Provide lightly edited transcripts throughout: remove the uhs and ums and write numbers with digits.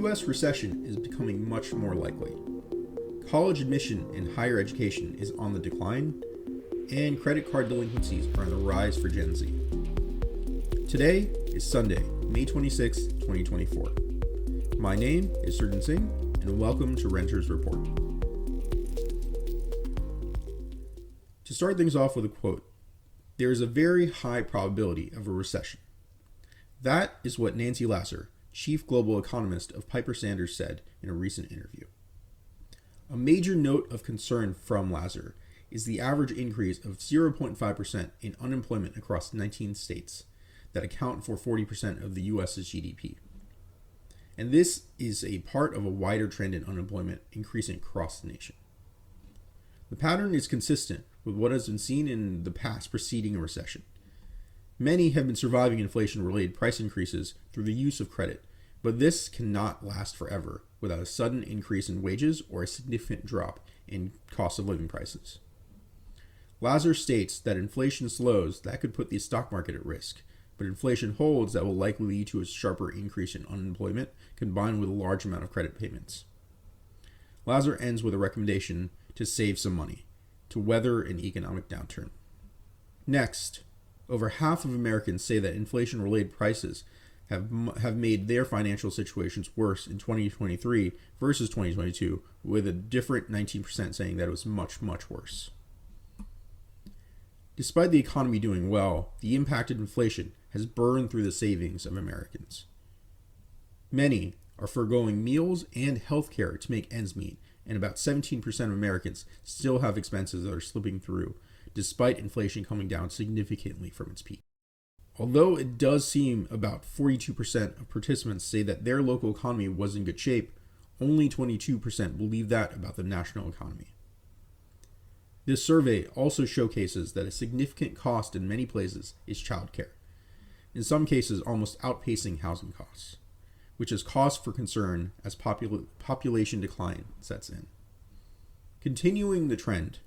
US recession is becoming much more likely. College admission in higher education is on the decline, and credit card delinquencies are on the rise for Gen Z. Today is Sunday, May 26, 2024. My name is Surjan Singh, and welcome to Renters Report. To start things off with a quote, there is a very high probability of a recession. That is what Nancy Lasser, chief global economist of Piper Sandler, said in a recent interview. A major note of concern from Lasser is the average increase of 0.5% in unemployment across 19 states that account for 40% of the U.S.'s GDP. And this is a part of a wider trend in unemployment increasing across the nation. The pattern is consistent with what has been seen in the past preceding a recession. Many have been surviving inflation-related price increases through the use of credit, but this cannot last forever without a sudden increase in wages or a significant drop in cost of living prices. Lasser states that inflation slows, that could put the stock market at risk, but inflation holds, that will likely lead to a sharper increase in unemployment combined with a large amount of credit payments. Lasser ends with a recommendation to save some money to weather an economic downturn. Next, over half of Americans say that inflation-related prices have made their financial situations worse in 2023 versus 2022, with a different 19% saying that it was much, much worse. Despite the economy doing well, the impact of inflation has burned through the savings of Americans. Many are foregoing meals and health care to make ends meet, and about 17% of Americans still have expenses that are slipping through, despite inflation coming down significantly from its peak. Although it does seem about 42% of participants say that their local economy was in good shape, only 22% believe that about the national economy. This survey also showcases that a significant cost in many places is childcare, in some cases almost outpacing housing costs, which is cause for concern as population decline sets in. Continuing the trend,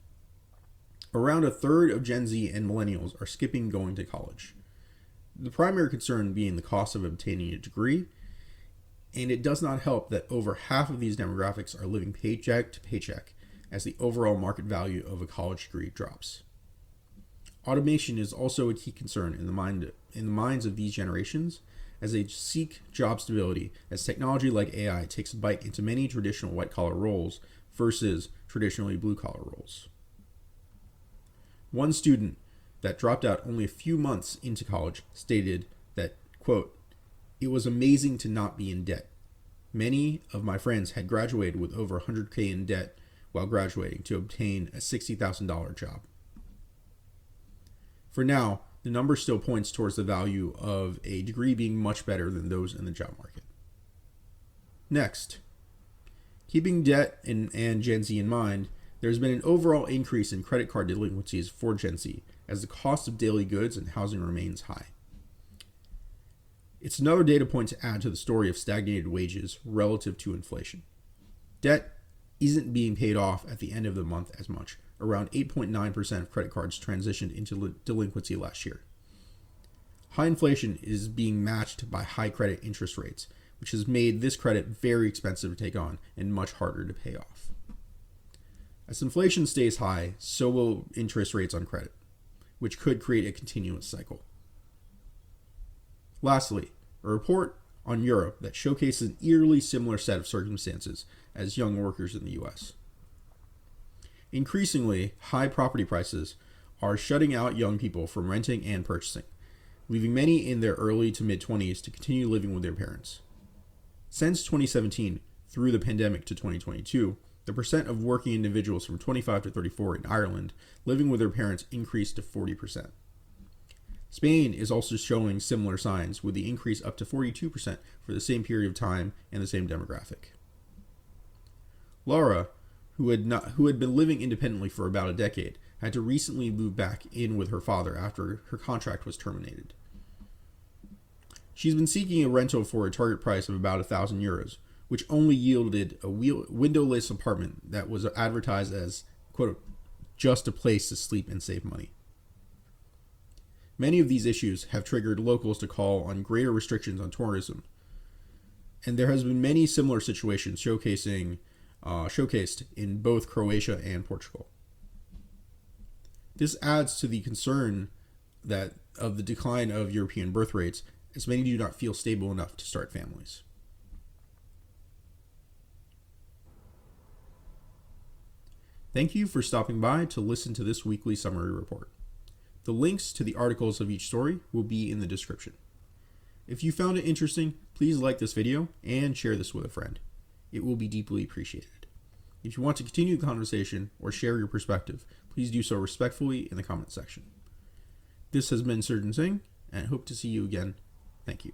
around a third of Gen Z and Millennials are skipping going to college. The primary concern being the cost of obtaining a degree, and it does not help that over half of these demographics are living paycheck to paycheck as the overall market value of a college degree drops. Automation is also a key concern in the minds of these generations as they seek job stability, as technology like AI takes a bite into many traditional white-collar roles versus traditionally blue-collar roles. One student that dropped out only a few months into college stated that, quote, "It was amazing to not be in debt. Many of my friends had graduated with over $100K in debt while graduating to obtain a $60,000 job." For now, the number still points towards the value of a degree being much better than those in the job market. Next, keeping debt and Gen Z in mind, there's been an overall increase in credit card delinquencies for Gen Z as the cost of daily goods and housing remains high. It's another data point to add to the story of stagnated wages relative to inflation. Debt isn't being paid off at the end of the month as much. Around 8.9% of credit cards transitioned into delinquency last year. High inflation is being matched by high credit interest rates, which has made this credit very expensive to take on and much harder to pay off. As inflation stays high, so will interest rates on credit, which could create a continuous cycle. Lastly, a report on Europe that showcases an eerily similar set of circumstances as young workers in the US. Increasingly, high property prices are shutting out young people from renting and purchasing, leaving many in their early to mid-20s to continue living with their parents. Since 2017, through the pandemic to 2022, the percent of working individuals from 25 to 34 in Ireland living with their parents increased to 40%. Spain is also showing similar signs, with the increase up to 42% for the same period of time and the same demographic. Laura, who had been living independently for about a decade, had to recently move back in with her father after her contract was terminated. She's been seeking a rental for a target price of about €1,000, which only yielded a windowless apartment that was advertised as, quote, "just a place to sleep and save money." Many of these issues have triggered locals to call on greater restrictions on tourism. And there has been many similar situations showcased in both Croatia and Portugal. This adds to the concern that of the decline of European birth rates, as many do not feel stable enough to start families. Thank you for stopping by to listen to this weekly summary report. The links to the articles of each story will be in the description. If you found it interesting, please like this video and share this with a friend. It will be deeply appreciated. If you want to continue the conversation or share your perspective, please do so respectfully in the comment section. This has been Surgeon Singh, and I hope to see you again. Thank you.